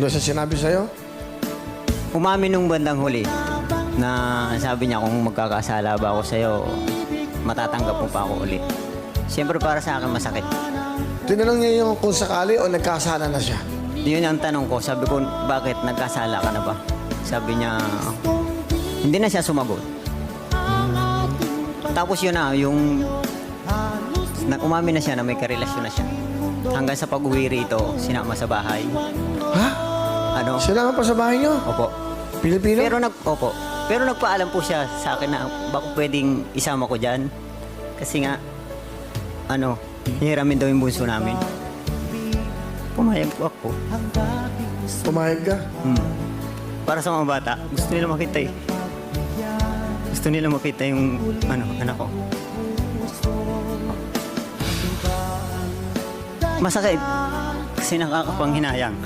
Ano siya sinabi sa'yo? Umamin nung bandang huli na sabi niya kung magkakasala ba ako sa'yo, matatanggap mo pa ako ulit. Siyempre para sa akin masakit. Tinanong niya yung kung sakali o nagkasala na siya. Yun ang tanong ko. Sabi ko, bakit nagkasala ka na ba? Sabi niya, hindi na siya sumagot. Tapos yun na, yung umamin na siya na may karelasyon na siya. Hanggang sa pag-uwi rito, sinama sa bahay. Ha? Ano? Sinama pa sa bahay niyo? Opo. Pilipino? Pero nagpaalam po siya sa akin na baka pwedeng isama ko dyan. Kasi nga, hihiramin daw yung bunso namin. Pumayag po ako. Pumayag ka? Para sa mga bata, gusto nila makita eh. Gusto nila makita yung anak ko. Masakit kasi nakakapanghinayang.